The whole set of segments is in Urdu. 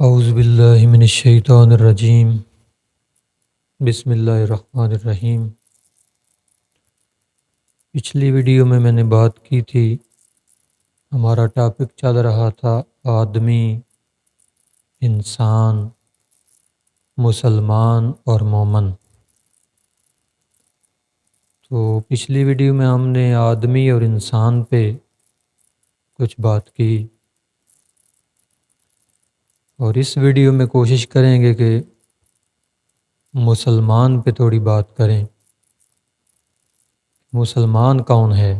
اعوذ باللہ من الشیطان الرجیم بسم اللہ الرحمن الرحیم۔ پچھلی ویڈیو میں نے بات کی تھی، ہمارا ٹاپک چل رہا تھا آدمی، انسان، مسلمان اور مومن۔ تو پچھلی ویڈیو میں ہم نے آدمی اور انسان پہ کچھ بات کی، اور اس ویڈیو میں کوشش کریں گے کہ مسلمان پہ تھوڑی بات کریں۔ مسلمان کون ہے؟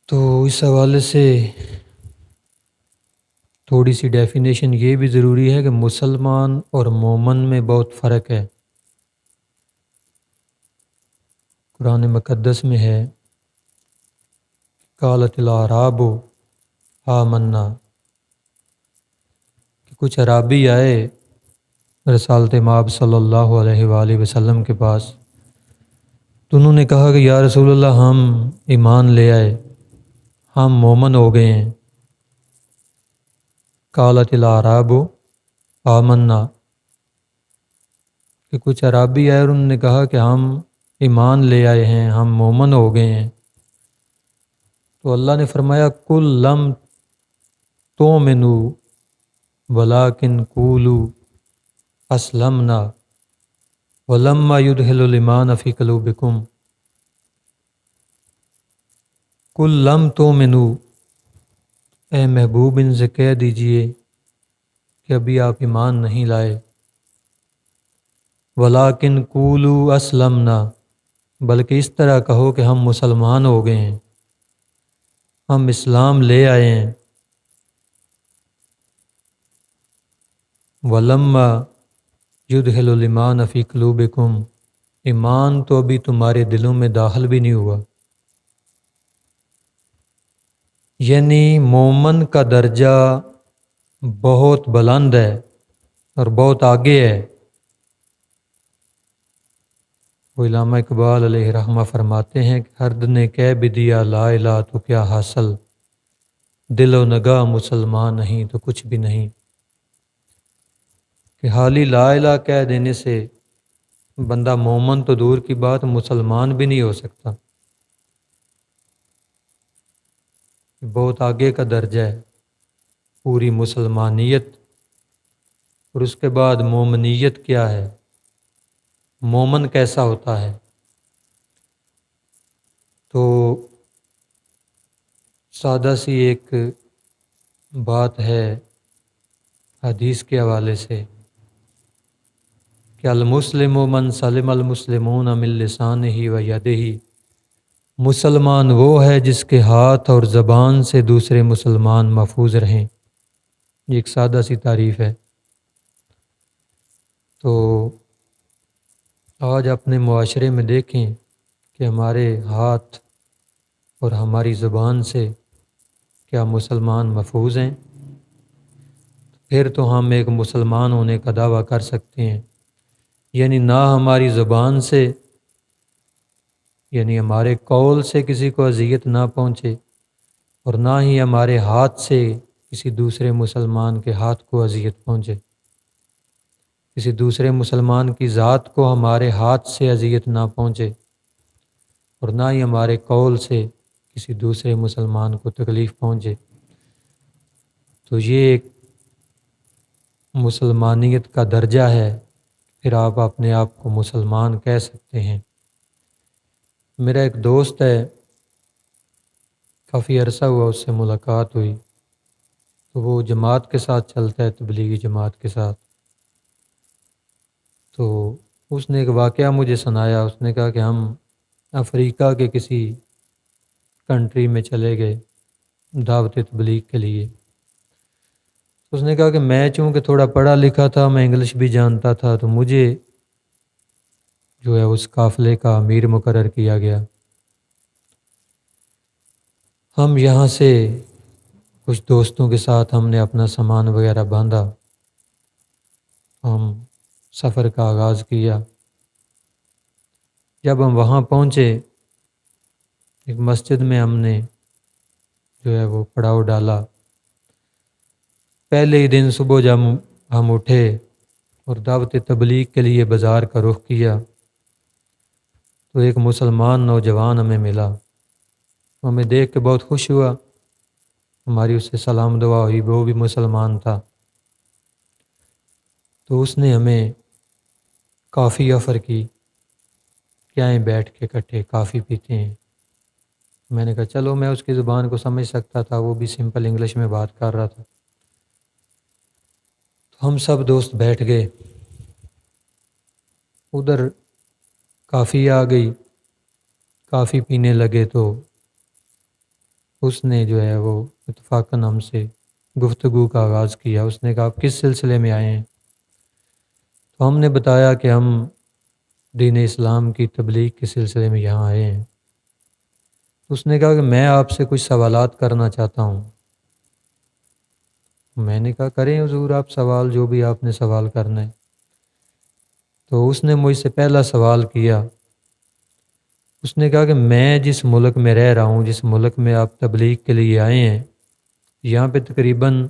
تو اس حوالے سے تھوڑی سی ڈیفینیشن یہ بھی ضروری ہے کہ مسلمان اور مومن میں بہت فرق ہے۔ قرآن مقدس میں ہے قالت الاعراب آمنا، کہ کچھ عرابی آئے رسالت مآب صلی اللہ علیہ وآلہ وسلم کے پاس، تو انہوں نے کہا کہ یا رسول اللہ ہم ایمان لے آئے، ہم مومن ہو گئے ہیں۔ قالت الاعراب آمنا، کہ کچھ عرابی آئے اور انہوں نے کہا کہ ہم ایمان لے آئے ہیں، ہم مومن ہو گئے ہیں۔ تو اللہ نے فرمایا کل لم تؤمنوا ولکن قولوا اسلمنا ولما يدخل الایمان فی قلوبکم، کل لم تؤمنوا، اے محبوب ان سے کہہ دیجئے کہ ابھی آپ ایمان نہیں لائے، ولیکن قولوا اسلمنا، بلکہ اس طرح کہو کہ ہم مسلمان ہو گئے ہیں، ہم اسلام لے آئے ہیں۔ ولما یدخل الایمان فی قلوبکم، ایمان تو ابھی تمہارے دلوں میں داخل بھی نہیں ہوا۔ یعنی مومن کا درجہ بہت بلند ہے اور بہت آگے ہے۔ وہ علامہ اقبال علیہ رحمہ فرماتے ہیں کہ ہر نے کہہ بھی دیا لا الہ تو کیا حاصل، دل و نگاہ مسلمان نہیں تو کچھ بھی نہیں۔ کہ حالی لا الہ کہہ دینے سے بندہ مومن تو دور کی بات مسلمان بھی نہیں ہو سکتا، بہت آگے کا درجہ ہے پوری مسلمانیت۔ اور اس کے بعد مومنیت کیا ہے، مومن کیسا ہوتا ہے؟ تو سادہ سی ایک بات ہے حدیث کے حوالے سے کہ المسلم من سلم المسلمون من لسانہ و یدہ، مسلمان وہ ہے جس کے ہاتھ اور زبان سے دوسرے مسلمان محفوظ رہیں۔ یہ ایک سادہ سی تعریف ہے۔ تو آج اپنے معاشرے میں دیکھیں کہ ہمارے ہاتھ اور ہماری زبان سے کیا مسلمان محفوظ ہیں؟ پھر تو ہم ایک مسلمان ہونے کا دعویٰ کر سکتے ہیں۔ یعنی نہ ہماری زبان سے، یعنی ہمارے قول سے کسی کو اذیت نہ پہنچے، اور نہ ہی ہمارے ہاتھ سے کسی دوسرے مسلمان کے ہاتھ کو اذیت پہنچے، کسی دوسرے مسلمان کی ذات کو ہمارے ہاتھ سے اذیت نہ پہنچے، اور نہ ہی ہمارے قول سے کسی دوسرے مسلمان کو تکلیف پہنچے۔ تو یہ ایک مسلمانیت کا درجہ ہے، پھر آپ اپنے آپ کو مسلمان کہہ سکتے ہیں۔ میرا ایک دوست ہے، کافی عرصہ ہوا اس سے ملاقات ہوئی، تو وہ جماعت کے ساتھ چلتا ہے، تبلیغی جماعت کے ساتھ۔ تو اس نے ایک واقعہ مجھے سنایا، اس نے کہا کہ ہم افریقہ کے کسی کنٹری میں چلے گئے دعوت تبلیغ کے لیے۔ اس نے کہا کہ میں چونکہ تھوڑا پڑھا لکھا تھا، میں انگلش بھی جانتا تھا، تو مجھے جو ہے اس قافلے کا امیر مقرر کیا گیا۔ ہم یہاں سے کچھ دوستوں کے ساتھ ہم نے اپنا سامان وغیرہ باندھا، ہم سفر کا آغاز کیا۔ جب ہم وہاں پہنچے، ایک مسجد میں ہم نے جو ہے وہ پڑاؤ ڈالا، پہلے ہی دن صبح جب ہم اٹھے اور دعوت تبلیغ کے لیے بازار کا رخ کیا تو ایک مسلمان نوجوان ہمیں ملا، ہمیں دیکھ کے بہت خوش ہوا، ہماری اس سے سلام دعا ہوئی، وہ بھی مسلمان تھا۔ تو اس نے ہمیں کافی آفر کی کہ آئیں بیٹھ کے اکٹھے کافی پیتے ہیں۔ میں نے کہا چلو، میں اس کی زبان کو سمجھ سکتا تھا، وہ بھی سمپل انگلش میں بات کر رہا تھا۔ تو ہم سب دوست بیٹھ گئے، ادھر کافی آ گئی، کافی پینے لگے تو اس نے جو ہے وہ اتفاقاً ہم سے گفتگو کا آغاز کیا۔ اس نے کہا آپ کس سلسلے میں آئے ہیں؟ تو ہم نے بتایا کہ ہم دین اسلام کی تبلیغ کے سلسلے میں یہاں آئے ہیں۔ اس نے کہا کہ میں آپ سے کچھ سوالات کرنا چاہتا ہوں۔ میں نے کہا کریں حضور، آپ سوال جو بھی آپ نے سوال کرنا ہے۔ تو اس نے مجھ سے پہلا سوال کیا، اس نے کہا کہ میں جس ملک میں رہ رہا ہوں، جس ملک میں آپ تبلیغ کے لیے آئے ہیں، یہاں پہ تقریباً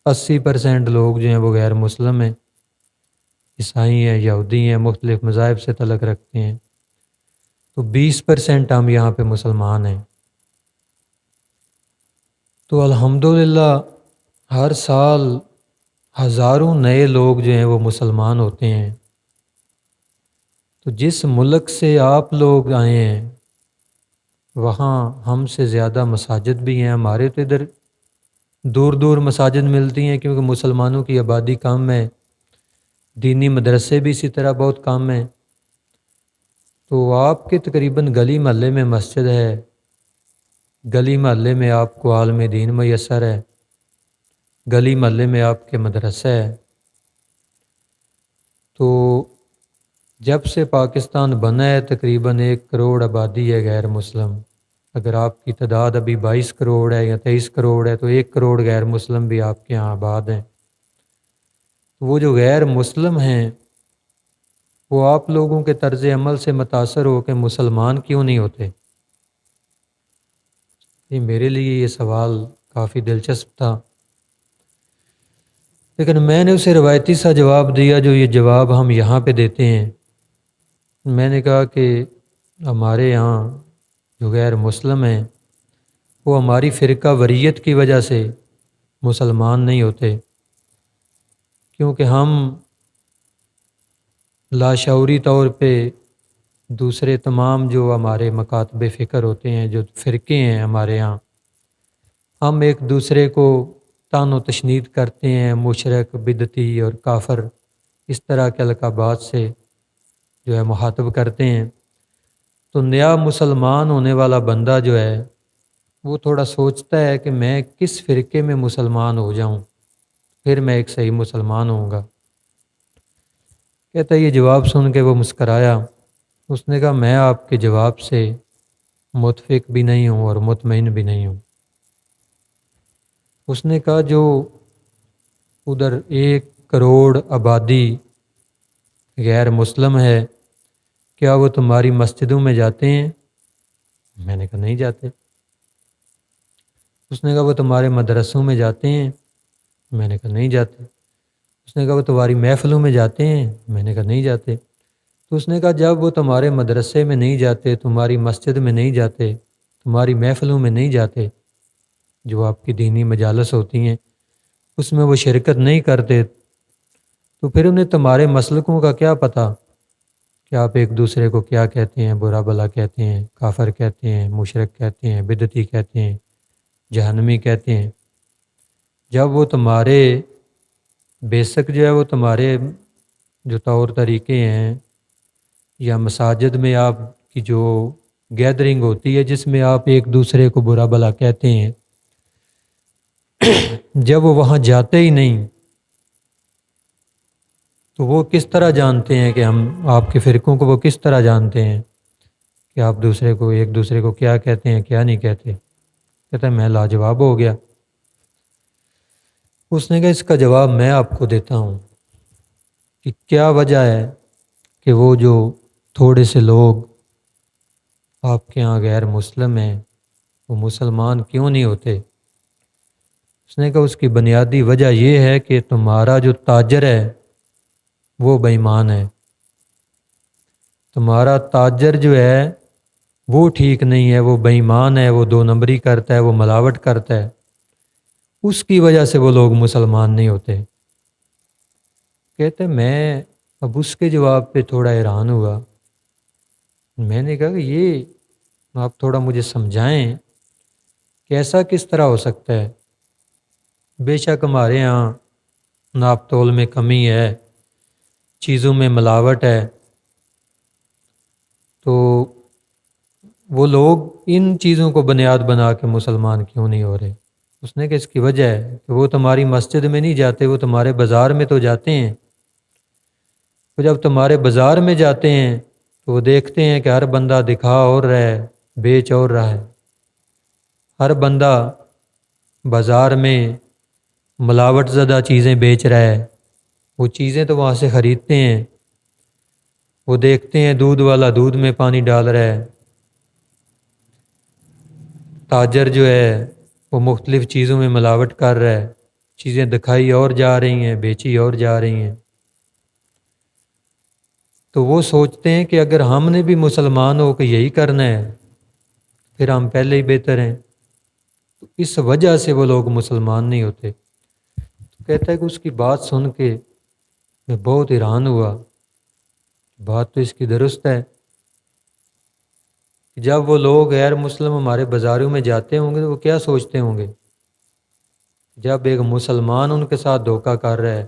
80% لوگ جو ہیں وہ غیر مسلم ہیں، عیسائی ہیں، یہودی ہیں، مختلف مذاہب سے تعلق رکھتے ہیں، تو 20% ہم یہاں پہ مسلمان ہیں۔ تو الحمدللہ ہر سال ہزاروں نئے لوگ جو ہیں وہ مسلمان ہوتے ہیں۔ تو جس ملک سے آپ لوگ آئے ہیں وہاں ہم سے زیادہ مساجد بھی ہیں، ہمارے تو ادھر دور دور مساجد ملتی ہیں کیونکہ مسلمانوں کی آبادی کم ہے، دینی مدرسے بھی اسی طرح بہت کم ہیں۔ تو آپ کے تقریباً گلی محلے میں مسجد ہے، گلی محلے میں آپ کو عالم دین میسر ہے، گلی محلے میں آپ کے مدرسہ ہے۔ تو جب سے پاکستان بنا ہے تقریباً 1 کروڑ آبادی ہے غیر مسلم۔ اگر آپ کی تعداد ابھی 22 کروڑ ہے یا 23 کروڑ ہے تو 1 کروڑ غیر مسلم بھی آپ کے یہاں آباد ہیں۔ وہ جو غیر مسلم ہیں وہ آپ لوگوں کے طرز عمل سے متاثر ہو کے مسلمان کیوں نہیں ہوتے؟ یہ میرے لیے یہ سوال کافی دلچسپ تھا، لیکن میں نے اسے روایتی سا جواب دیا جو یہ جواب ہم یہاں پہ دیتے ہیں۔ میں نے کہا کہ ہمارے یہاں جو غیر مسلم ہیں وہ ہماری فرقہ وریت کی وجہ سے مسلمان نہیں ہوتے، کیونکہ ہم لاشعوری طور پہ دوسرے تمام جو ہمارے مکاتب فکر ہوتے ہیں، جو فرقے ہیں ہمارے یہاں، ہم ایک دوسرے کو طعن و تشنید کرتے ہیں، مشرک، بدعتی اور کافر اس طرح کے القابات سے جو ہے مخاطب کرتے ہیں۔ تو نیا مسلمان ہونے والا بندہ جو ہے وہ تھوڑا سوچتا ہے کہ میں کس فرقے میں مسلمان ہو جاؤں پھر میں ایک صحیح مسلمان ہوں گا۔ کہتا ہے یہ جواب سن کے وہ مسکرایا۔ اس نے کہا میں آپ کے جواب سے متفق بھی نہیں ہوں اور مطمئن بھی نہیں ہوں۔ اس نے کہا جو ادھر 1 کروڑ آبادی غیر مسلم ہے، کیا وہ تمہاری مسجدوں میں جاتے ہیں؟ میں نے کہا نہیں جاتے۔ اس نے کہا وہ تمہارے مدرسوں میں جاتے ہیں؟ میں نے کہا نہیں جاتے۔ اس نے کہا وہ تمہاری محفلوں میں جاتے ہیں؟ میں نے کہا نہیں جاتے۔ تو اس نے کہا جب وہ تمہارے مدرسے میں نہیں جاتے، تمہاری مسجد میں نہیں جاتے، تمہاری محفلوں میں نہیں جاتے، جو آپ کی دینی مجالس ہوتی ہیں اس میں وہ شرکت نہیں کرتے، تو پھر انہیں تمہارے مسلکوں کا کیا پتہ کہ آپ ایک دوسرے کو کیا کہتے ہیں، برا بھلا کہتے ہیں، کافر کہتے ہیں، مشرک کہتے ہیں، بدعتی کہتے ہیں، جہنمی کہتے ہیں۔ جب وہ تمہارے بیسک جو ہے وہ تمہارے جو طور طریقے ہیں یا مساجد میں آپ کی جو گیدرنگ ہوتی ہے جس میں آپ ایک دوسرے کو برا بھلا کہتے ہیں، جب وہ وہاں جاتے ہی نہیں تو وہ کس طرح جانتے ہیں کہ ہم آپ کے فرقوں کو، وہ کس طرح جانتے ہیں کہ آپ دوسرے کو ایک دوسرے کو کیا کہتے ہیں کیا نہیں کہتے؟ کہتا ہے میں لاجواب ہو گیا۔ اس نے کہا اس کا جواب میں آپ کو دیتا ہوں کہ کیا وجہ ہے کہ وہ جو تھوڑے سے لوگ آپ کے ہاں غیر مسلم ہیں وہ مسلمان کیوں نہیں ہوتے؟ اس نے کہا اس کی بنیادی وجہ یہ ہے کہ تمہارا جو تاجر ہے وہ بے ایمان ہے، تمہارا تاجر جو ہے وہ ٹھیک نہیں ہے، وہ بے ایمان ہے، وہ دو نمبری کرتا ہے، وہ ملاوٹ کرتا ہے، اس کی وجہ سے وہ لوگ مسلمان نہیں ہوتے۔ کہتے میں اب اس کے جواب پہ تھوڑا حیران ہوا، میں نے کہا کہ یہ آپ تھوڑا مجھے سمجھائیں کہ ایسا کس طرح ہو سکتا ہے؟ بے شک ہمارے ہاں ناپ تول میں کمی ہے، چیزوں میں ملاوٹ ہے، تو وہ لوگ ان چیزوں کو بنیاد بنا کے مسلمان کیوں نہیں ہو رہے؟ اس نے کہ اس کی وجہ ہے کہ وہ تمہاری مسجد میں نہیں جاتے، وہ تمہارے بازار میں تو جاتے ہیں، تو جب تمہارے بازار میں جاتے ہیں تو وہ دیکھتے ہیں کہ ہر بندہ دکھا اور رہا ہے، بیچ اور رہا ہے، ہر بندہ بازار میں ملاوٹ زدہ چیزیں بیچ رہا ہے، وہ چیزیں تو وہاں سے خریدتے ہیں، وہ دیکھتے ہیں دودھ والا دودھ میں پانی ڈال رہا ہے، تاجر جو ہے وہ مختلف چیزوں میں ملاوٹ کر رہا ہے، چیزیں دکھائی اور جا رہی ہیں، بیچی اور جا رہی ہیں، تو وہ سوچتے ہیں کہ اگر ہم نے بھی مسلمان ہو کے یہی کرنا ہے پھر ہم پہلے ہی بہتر ہیں، تو اس وجہ سے وہ لوگ مسلمان نہیں ہوتے۔ تو کہتا ہے کہ اس کی بات سن کے میں بہت حیران ہوا، بات تو اس کی درست ہے، جب وہ لوگ غیر مسلم ہمارے بازاروں میں جاتے ہوں گے تو وہ کیا سوچتے ہوں گے؟ جب ایک مسلمان ان کے ساتھ دھوکہ کر رہا ہے،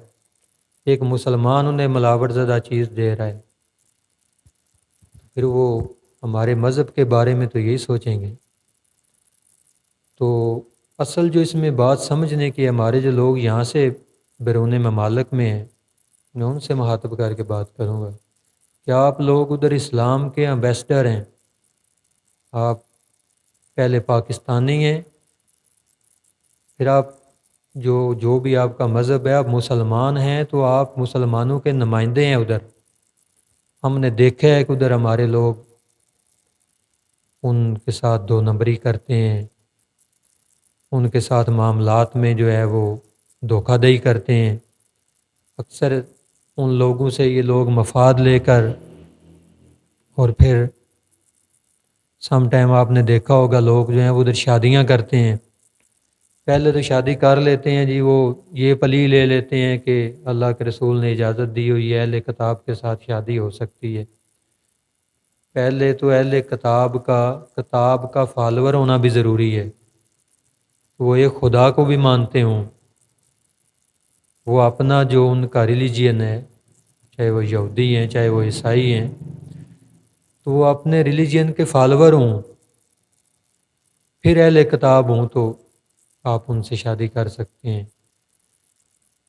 ایک مسلمان انہیں ملاوٹ زدہ چیز دے رہا ہے، پھر وہ ہمارے مذہب کے بارے میں تو یہی سوچیں گے۔ تو اصل جو اس میں بات سمجھنے کی، ہمارے جو لوگ یہاں سے بیرون ممالک میں ہیں، میں ان سے مخاطب کر کے بات کروں گا کہ آپ لوگ ادھر اسلام کے امبیسڈر ہیں، آپ پہلے پاکستانی ہیں، پھر آپ جو بھی آپ کا مذہب ہے، آپ مسلمان ہیں، تو آپ مسلمانوں کے نمائندے ہیں ادھر۔ ہم نے دیکھا ہے کہ ادھر ہمارے لوگ ان کے ساتھ دو نمبری کرتے ہیں، ان کے ساتھ معاملات میں جو ہے وہ دھوکہ دہی کرتے ہیں، اکثر ان لوگوں سے یہ لوگ مفاد لے کر، اور پھر سم ٹائم آپ نے دیکھا ہوگا لوگ جو ہیں وہ ادھر شادیاں کرتے ہیں، پہلے تو شادی کر لیتے ہیں جی، وہ یہ پلی لے لیتے ہیں کہ اللہ کے رسول نے اجازت دی ہوئی ہے اہل کتاب کے ساتھ شادی ہو سکتی ہے۔ پہلے تو اہل کتاب کا فالوور ہونا بھی ضروری ہے، وہ ایک خدا کو بھی مانتے ہوں، وہ اپنا جو ان کا ریلیجین ہے، چاہے وہ یہودی ہیں چاہے وہ عیسائی ہیں، تو وہ اپنے ریلیجین کے فالوور ہوں، پھر اہل کتاب ہوں تو آپ ان سے شادی کر سکتے ہیں۔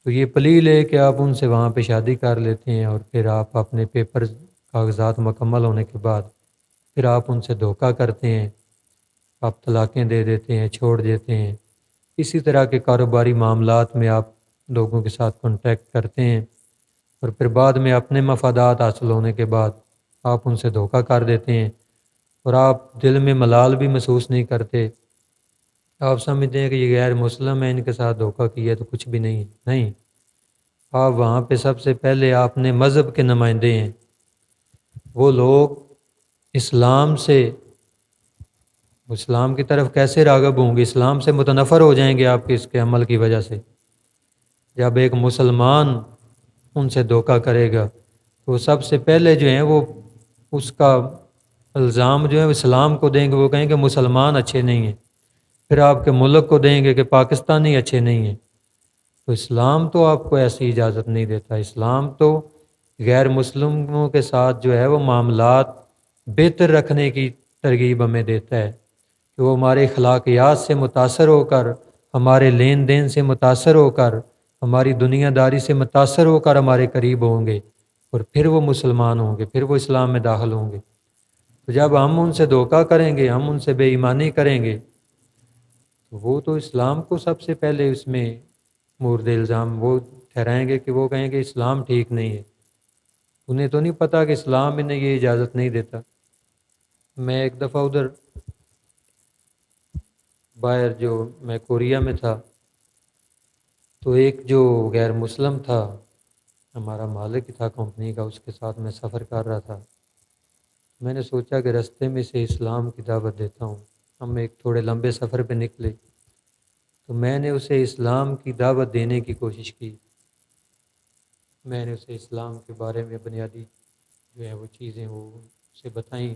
تو یہ پلی لے کہ آپ ان سے وہاں پہ شادی کر لیتے ہیں، اور پھر آپ اپنے پیپر کاغذات مکمل ہونے کے بعد پھر آپ ان سے دھوکہ کرتے ہیں، آپ طلاقیں دے دیتے ہیں، چھوڑ دیتے ہیں، اسی طرح کے کاروباری معاملات میں آپ لوگوں کے ساتھ کانٹیکٹ کرتے ہیں، اور پھر بعد میں اپنے مفادات حاصل ہونے کے بعد آپ ان سے دھوکہ کر دیتے ہیں، اور آپ دل میں ملال بھی محسوس نہیں کرتے، آپ سمجھتے ہیں کہ یہ غیر مسلم ہے، ان کے ساتھ دھوکہ کیا تو کچھ بھی نہیں، نہیں، آپ وہاں پہ سب سے پہلے آپ نے مذہب کے نمائندے ہیں، وہ لوگ اسلام کی طرف کیسے راغب ہوں گے؟ اسلام سے متنفر ہو جائیں گے آپ کے اس کے عمل کی وجہ سے۔ جب ایک مسلمان ان سے دھوکہ کرے گا تو سب سے پہلے جو ہیں وہ اس کا الزام جو ہے وہ اسلام کو دیں گے، وہ کہیں گے مسلمان اچھے نہیں ہیں، پھر آپ کے ملک کو دیں گے کہ پاکستانی اچھے نہیں ہیں۔ تو اسلام تو آپ کو ایسی اجازت نہیں دیتا، اسلام تو غیر مسلموں کے ساتھ جو ہے وہ معاملات بہتر رکھنے کی ترغیب ہمیں دیتا ہے، کہ وہ ہمارے اخلاقیات سے متاثر ہو کر، ہمارے لین دین سے متاثر ہو کر، ہماری دنیا داری سے متاثر ہو کر ہمارے قریب ہوں گے، اور پھر وہ مسلمان ہوں گے، پھر وہ اسلام میں داخل ہوں گے۔ تو جب ہم ان سے دھوکہ کریں گے، ہم ان سے بے ایمانی کریں گے، تو وہ تو اسلام کو سب سے پہلے اس میں مورد الزام وہ ٹھہرائیں گے، کہ وہ کہیں گے اسلام ٹھیک نہیں ہے، انہیں تو نہیں پتہ کہ اسلام انہیں یہ اجازت نہیں دیتا۔ میں ایک دفعہ ادھر باہر جو میں کوریا میں تھا، تو ایک جو غیر مسلم تھا، ہمارا مالک ہی تھا کمپنی کا، اس کے ساتھ میں سفر کر رہا تھا۔ میں نے سوچا کہ رستے میں سے اسلام کی دعوت دیتا ہوں۔ ہم ایک تھوڑے لمبے سفر پہ نکلے، تو میں نے اسے اسلام کی دعوت دینے کی کوشش کی۔ میں نے اسے اسلام کے بارے میں بنیادی جو ہے وہ چیزیں وہ اسے بتائیں۔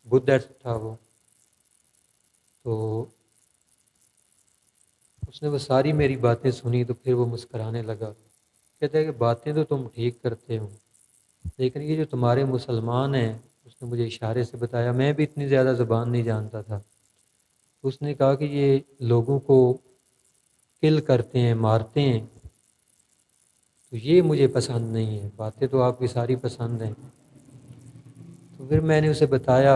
بدھسٹ تھا وہ، تو اس نے وہ ساری میری باتیں سنی، تو پھر وہ مسکرانے لگا، کہتا ہے کہ باتیں تو تم ٹھیک کرتے ہو، لیکن یہ جو تمہارے مسلمان ہیں، اس نے مجھے اشارے سے بتایا، میں بھی اتنی زیادہ زبان نہیں جانتا تھا۔ اس نے کہا کہ یہ لوگوں کو کل کرتے ہیں، مارتے ہیں، تو یہ مجھے پسند نہیں ہے۔ باتیں تو آپ کی ساری پسند ہیں۔ تو پھر میں نے اسے بتایا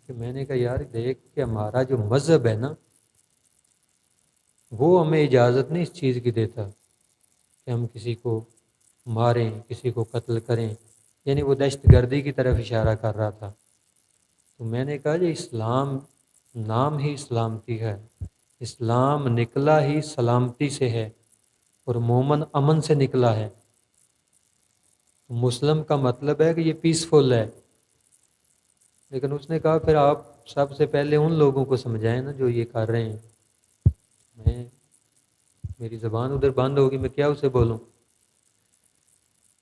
کہ میں نے کہا یار دیکھ کہ ہمارا جو مذہب ہے نا، وہ ہمیں اجازت نہیں اس چیز کی دیتا کہ ہم کسی کو ماریں، کسی کو قتل کریں، یعنی وہ دہشت گردی کی طرف اشارہ کر رہا تھا۔ تو میں نے کہا یہ اسلام نام ہی سلامتی ہے، اسلام نکلا ہی سلامتی سے ہے، اور مومن امن سے نکلا ہے۔ مسلم کا مطلب ہے کہ یہ پیسفل ہے۔ لیکن اس نے کہا پھر آپ سب سے پہلے ان لوگوں کو سمجھائیں نا جو یہ کر رہے ہیں۔ میں میری زبان ادھر بند ہوگی، میں کیا اسے بولوں؟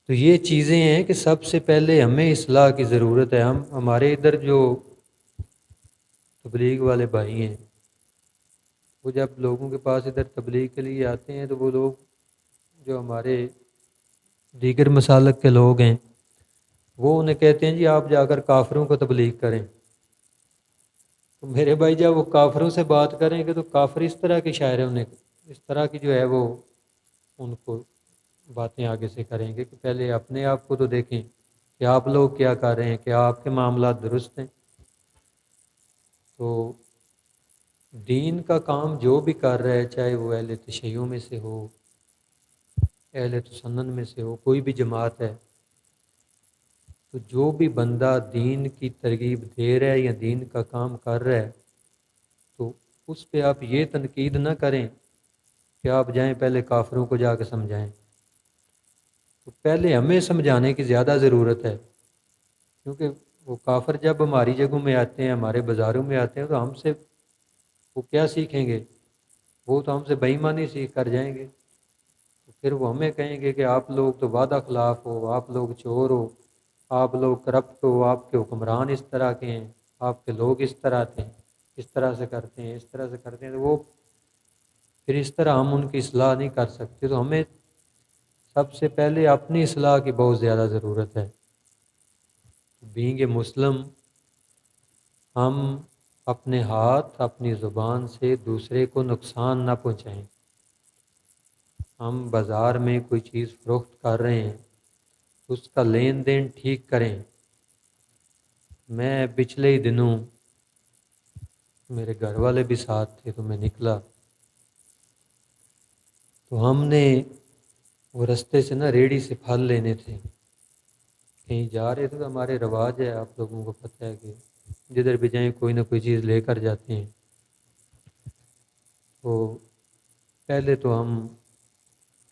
تو یہ چیزیں ہیں کہ سب سے پہلے ہمیں اصلاح کی ضرورت ہے۔ ہمارے ادھر جو تبلیغ والے بھائی ہیں، وہ جب لوگوں کے پاس ادھر تبلیغ کے لیے آتے ہیں، تو وہ لوگ جو ہمارے دیگر مسالک کے لوگ ہیں، وہ انہیں کہتے ہیں جی آپ جا کر کافروں کو تبلیغ کریں۔ تو میرے بھائی جب وہ کافروں سے بات کریں گے تو کافر اس طرح کے شاعر ہیں، انہیں اس طرح کی جو ہے وہ ان کو باتیں آگے سے کریں گے کہ پہلے اپنے آپ کو تو دیکھیں کہ آپ لوگ کیا کر رہے ہیں، کیا آپ کے معاملات درست ہیں۔ تو دین کا کام جو بھی کر رہا ہے، چاہے وہ اہل تشیع میں سے ہو، اہل تسنن میں سے ہو، کوئی بھی جماعت ہے، تو جو بھی بندہ دین کی ترغیب دے رہا ہے یا دین کا کام کر رہا ہے، تو اس پہ آپ یہ تنقید نہ کریں کہ آپ جائیں پہلے کافروں کو جا کے سمجھائیں۔ تو پہلے ہمیں سمجھانے کی زیادہ ضرورت ہے، کیونکہ وہ کافر جب ہماری جگہوں میں آتے ہیں، ہمارے بازاروں میں آتے ہیں، تو ہم سے وہ کیا سیکھیں گے؟ وہ تو ہم سے بے ایمانی سیکھ کر جائیں گے۔ تو پھر وہ ہمیں کہیں گے کہ آپ لوگ تو وعدہ خلاف ہو، آپ لوگ چور ہو، آپ لوگ کرپٹ ہو، آپ کے حکمران اس طرح کے ہیں، آپ کے لوگ اس طرح کے ہیں، اس طرح سے کرتے ہیں، اس طرح سے کرتے ہیں۔ تو وہ پھر اس طرح ہم ان کی اصلاح نہیں کر سکتے۔ تو ہمیں سب سے پہلے اپنی اصلاح کی بہت زیادہ ضرورت ہے۔ بینگ اے مسلم، ہم اپنے ہاتھ اپنی زبان سے دوسرے کو نقصان نہ پہنچائیں۔ ہم بازار میں کوئی چیز فروخت کر رہے ہیں، اس کا لین دین ٹھیک کریں۔ میں پچھلے ہی دنوں میرے گھر والے بھی ساتھ تھے، تو میں نکلا، تو ہم نے وہ رستے سے نا ریڑھی سے پھل لینے تھے، کہیں جا رہے تھے۔ تو ہمارے رواج ہے، آپ لوگوں کو پتہ ہے کہ جدھر بھی جائیں کوئی نہ کوئی چیز لے کر جاتے ہیں۔ تو پہلے تو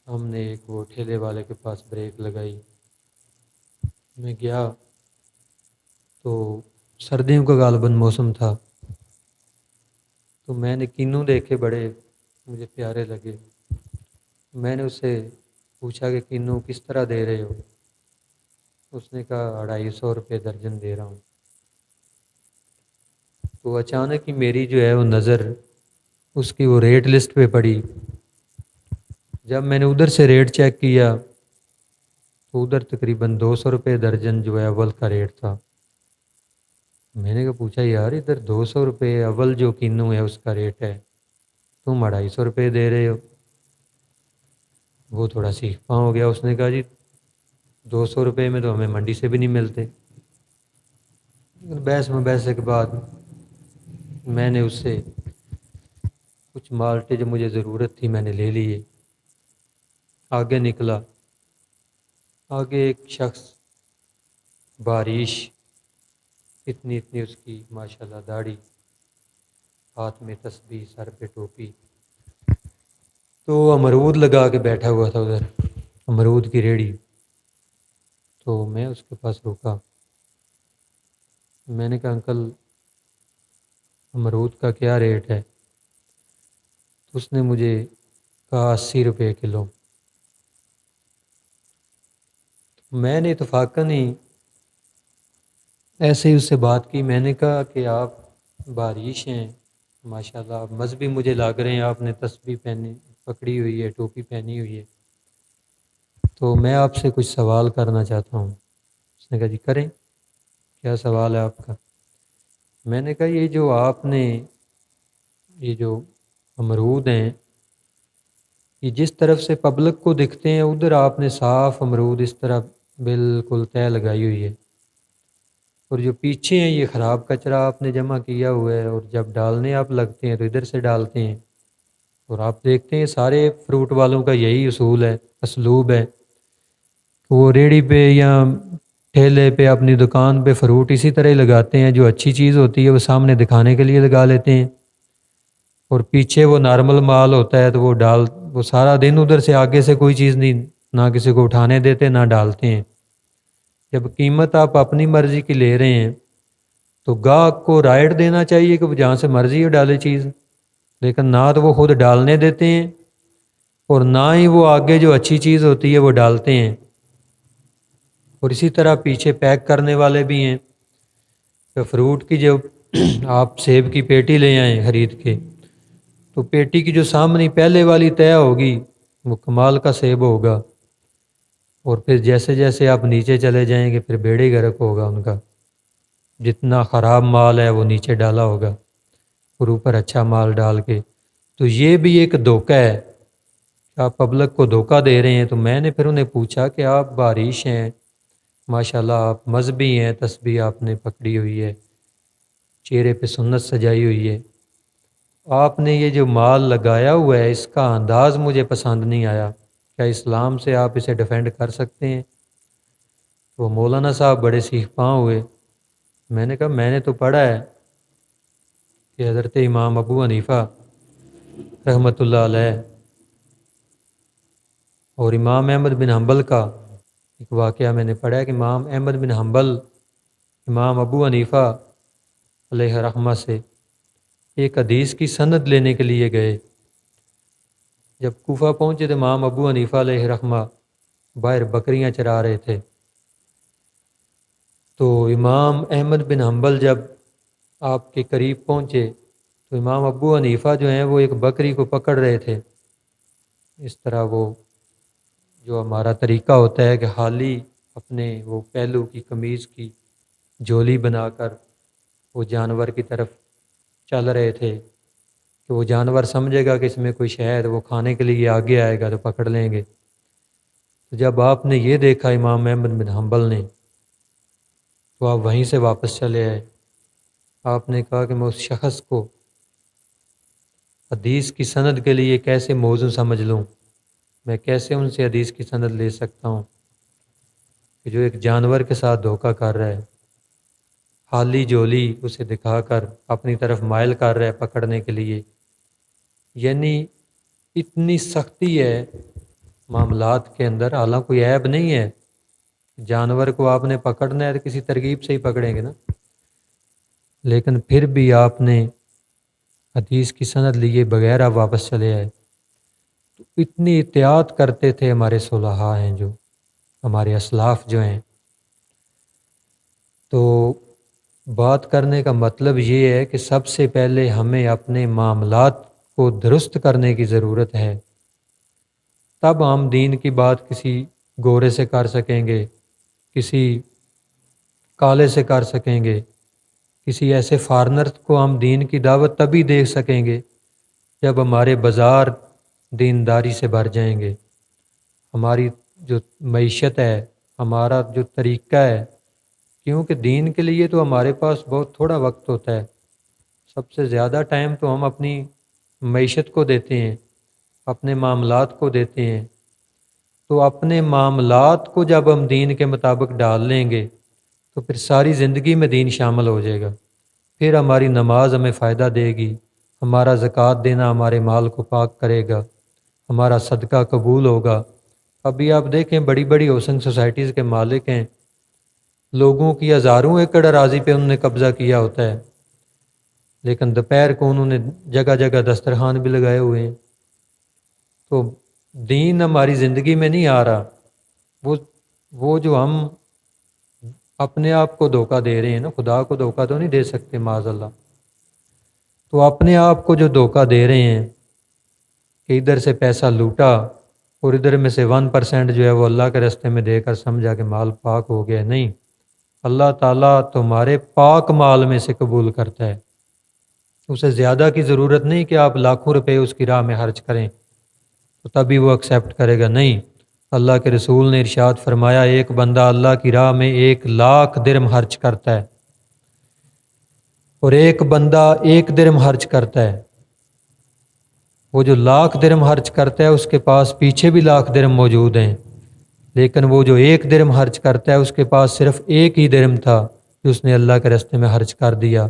ہم نے ایک وہ ٹھیلے والے کے پاس بریک لگائی، میں گیا تو سردیوں کا غالباً موسم تھا، تو میں نے کینو دیکھے، بڑے مجھے پیارے لگے۔ میں نے اس سے پوچھا کہ کینو کس طرح دے رہے ہو؟ اس نے کہا 250 درجن دے رہا ہوں۔ تو اچانک ہی میری جو ہے وہ نظر اس کی وہ ریٹ لسٹ پہ پڑی۔ جب میں نے ادھر سے ریٹ چیک کیا تو ادھر تقریباً 200 درجن جو ہے اول کا ریٹ تھا۔ میں نے کہا پوچھا یار ادھر 200 اول جو کینو ہے اس کا ریٹ ہے، تم 250 دے رہے ہو؟ وہ تھوڑا سیکھ پاؤں ہو گیا، اس نے کہا جی 200 میں تو ہمیں منڈی سے بھی نہیں ملتے۔ بحث مباحثے کے بعد میں نے اس سے کچھ مالٹے جو مجھے ضرورت تھی میں نے لے لیے، آگے نکلا۔ آگے ایک شخص بارش، اتنی اتنی اس کی ماشاءاللہ داڑھی، ہاتھ میں تسبیح، سر پہ ٹوپی، تو امرود لگا کے بیٹھا ہوا تھا ادھر، امرود کی ریڑھی۔ تو میں اس کے پاس رکا، میں نے کہا انکل امرود کا کیا ریٹ ہے؟ تو اس نے مجھے کہا 80 روپے کلو۔ میں نے اتفاقاً ہی ایسے ہی اس سے بات کی، میں نے کہا کہ آپ بارش ہیں ماشاءاللہ، آپ مذہبی مجھے لگ رہے ہیں، آپ نے تسبیح پکڑی ہوئی ہے، ٹوپی پہنی ہوئی ہے، تو میں آپ سے کچھ سوال کرنا چاہتا ہوں۔ اس نے کہا جی کریں، کیا سوال ہے آپ کا؟ میں نے کہا یہ جو آپ نے یہ جو امرود ہیں یہ جس طرف سے پبلک کو دکھتے ہیں ادھر آپ نے صاف امرود اس طرح بالکل تہہ لگائی ہوئی ہے، اور جو پیچھے ہیں یہ خراب کچرا آپ نے جمع کیا ہوا ہے، اور جب ڈالنے آپ لگتے ہیں تو ادھر سے ڈالتے ہیں۔ اور آپ دیکھتے ہیں سارے فروٹ والوں کا یہی اصول ہے، اسلوب ہے، وہ ریڑھی پہ یا ٹھیلے پہ اپنی دکان پہ فروٹ اسی طرح ہی لگاتے ہیں، جو اچھی چیز ہوتی ہے وہ سامنے دکھانے کے لیے لگا لیتے ہیں، اور پیچھے وہ نارمل مال ہوتا ہے تو وہ سارا دن ادھر سے آگے سے کوئی چیز نہیں، نہ کسی کو اٹھانے دیتے نہ ڈالتے ہیں۔ جب قیمت آپ اپنی مرضی کی لے رہے ہیں تو گاہک کو رائٹ دینا چاہیے کہ وہ جہاں سے مرضی ہو ڈالے چیز، لیکن نہ تو وہ خود ڈالنے دیتے ہیں اور نہ ہی وہ آگے جو اچھی چیز ہوتی ہے وہ ڈالتے ہیں۔ اور اسی طرح پیچھے پیک کرنے والے بھی ہیں کہ فروٹ کی جو آپ سیب کی پیٹی لے آئیں خرید کے، تو پیٹی کی جو سامنے پہلے والی تہہ ہوگی وہ کمال کا سیب ہوگا، اور پھر جیسے جیسے آپ نیچے چلے جائیں گے پھر بیڑے گرک ہوگا ان کا، جتنا خراب مال ہے وہ نیچے ڈالا ہوگا اور اوپر اچھا مال ڈال کے۔ تو یہ بھی ایک دھوکہ ہے، آپ پبلک کو دھوکہ دے رہے ہیں۔ تو میں نے پھر انہیں پوچھا کہ آپ بارش ہیں ماشاءاللہ، آپ مذہبی ہیں، تسبیح آپ نے پکڑی ہوئی ہے، چہرے پہ سنت سجائی ہوئی ہے، آپ نے یہ جو مال لگایا ہوا ہے اس کا انداز مجھے پسند نہیں آیا، کیا اسلام سے آپ اسے ڈیفینڈ کر سکتے ہیں؟ وہ مولانا صاحب بڑے سیخ پاؤں ہوئے۔ میں نے کہا میں نے تو پڑھا ہے کہ حضرت امام ابو حنیفہ رحمۃ اللہ علیہ اور امام احمد بن حنبل کا ایک واقعہ میں نے پڑھا ہے کہ امام احمد بن حنبل امام ابو حنیفہ علیہ رحمہ سے ایک حدیث کی سند لینے کے لیے گئے۔ جب کوفہ پہنچے تو امام ابو حنیفہ علیہ رحمہ باہر بکریاں چرا رہے تھے، تو امام احمد بن حنبل جب آپ کے قریب پہنچے تو امام ابو حنیفہ جو ہیں وہ ایک بکری کو پکڑ رہے تھے، اس طرح وہ جو ہمارا طریقہ ہوتا ہے کہ حالی اپنے وہ پہلو کی قمیض کی جولی بنا کر وہ جانور کی طرف چل رہے تھے کہ وہ جانور سمجھے گا کہ اس میں کوئی شہد وہ کھانے کے لیے آگے آئے گا تو پکڑ لیں گے۔ تو جب آپ نے یہ دیکھا امام احمد بن حنبل نے تو آپ وہیں سے واپس چلے آئے۔ آپ نے کہا کہ میں اس شخص کو حدیث کی سند کے لیے کیسے موزوں سمجھ لوں، میں کیسے ان سے حدیث کی سند لے سکتا ہوں کہ جو ایک جانور کے ساتھ دھوکہ کر رہا ہے، حالی جولی اسے دکھا کر اپنی طرف مائل کر رہا ہے پکڑنے کے لیے۔ یعنی اتنی سختی ہے معاملات کے اندر، حالانکہ کوئی عیب نہیں ہے، جانور کو آپ نے پکڑنا ہے تو کسی ترغیب سے ہی پکڑیں گے نا، لیکن پھر بھی آپ نے حدیث کی سند لیے بغیر آپ واپس چلے آئے۔ تو اتنی احتیاط کرتے تھے ہمارے صلحاء ہیں، جو ہمارے اسلاف جو ہیں۔ تو بات کرنے کا مطلب یہ ہے کہ سب سے پہلے ہمیں اپنے معاملات کو درست کرنے کی ضرورت ہے، تب ہم دین کی بات کسی گورے سے کر سکیں گے، کسی کالے سے کر سکیں گے، کسی ایسے فارنر کو ہم دین کی دعوت تبھی دے سکیں گے جب ہمارے بازار دینداری سے بھر جائیں گے، ہماری جو معیشت ہے، ہمارا جو طریقہ ہے، کیونکہ دین کے لیے تو ہمارے پاس بہت تھوڑا وقت ہوتا ہے، سب سے زیادہ ٹائم تو ہم اپنی معیشت کو دیتے ہیں، اپنے معاملات کو دیتے ہیں۔ تو اپنے معاملات کو جب ہم دین کے مطابق ڈال لیں گے تو پھر ساری زندگی میں دین شامل ہو جائے گا، پھر ہماری نماز ہمیں فائدہ دے گی، ہمارا زکوٰۃ دینا ہمارے مال کو پاک کرے گا، ہمارا صدقہ قبول ہوگا۔ ابھی آپ دیکھیں بڑی بڑی ہاؤسنگ سوسائٹیز کے مالک ہیں، لوگوں کی ہزاروں ایکڑ اراضی پہ انہوں نے قبضہ کیا ہوتا ہے، لیکن دوپہر کو انہوں نے جگہ جگہ دسترخوان بھی لگائے ہوئے ہیں۔ تو دین ہماری زندگی میں نہیں آ رہا، وہ جو ہم اپنے آپ کو دھوکہ دے رہے ہیں نا، خدا کو دھوکہ تو نہیں دے سکتے معاذ اللہ، تو اپنے آپ کو جو دھوکہ دے رہے ہیں کہ ادھر سے پیسہ لوٹا اور ادھر میں سے 1% جو ہے وہ اللہ کے راستے میں دے کر سمجھا کہ مال پاک ہو گیا، نہیں، اللہ تعالیٰ تمہارے پاک مال میں سے قبول کرتا ہے۔ اسے زیادہ کی ضرورت نہیں کہ آپ لاکھوں روپے اس کی راہ میں خرچ کریں تو تبھی وہ ایکسیپٹ کرے گا، نہیں۔ اللہ کے رسول نے ارشاد فرمایا ایک بندہ اللہ کی راہ میں 1,00,000 درہم خرچ کرتا ہے اور ایک بندہ 1 درہم خرچ کرتا ہے، وہ جو 1,00,000 درہم خرچ کرتا ہے اس کے پاس پیچھے بھی 1,00,000 درہم موجود ہیں، لیکن وہ جو 1 درہم خرچ کرتا ہے اس کے پاس صرف 1 ہی درہم تھا جو اس نے اللہ کے راستے میں خرچ کر دیا،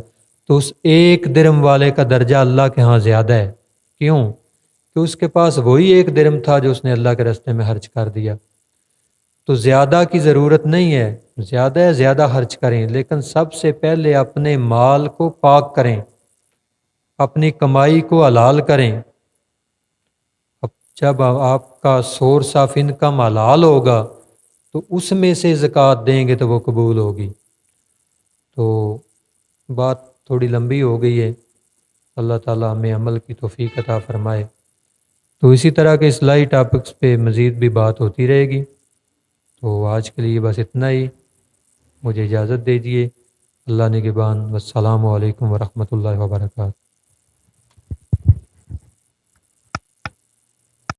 تو اس 1 درہم والے کا درجہ اللہ کے ہاں زیادہ ہے۔ کیوں؟ کہ اس کے پاس وہی 1 درہم تھا جو اس نے اللہ کے راستے میں خرچ کر دیا۔ تو زیادہ کی ضرورت نہیں ہے، زیادہ خرچ کریں، لیکن سب سے پہلے اپنے مال کو پاک کریں، اپنی کمائی کو حلال کریں۔ اب جب آپ کا سورس آف انکم حلال ہوگا تو اس میں سے زکوٰۃ دیں گے تو وہ قبول ہوگی۔ تو بات تھوڑی لمبی ہو گئی ہے، اللہ تعالیٰ ہمیں عمل کی توفیق عطا فرمائے۔ تو اسی طرح کے اصلاحی ٹاپکس پہ مزید بھی بات ہوتی رہے گی۔ تو آج کے لیے بس اتنا ہی، مجھے اجازت دیجیے۔ اللہ نگہبان، والسلام علیکم ورحمۃ اللہ وبرکاتہ۔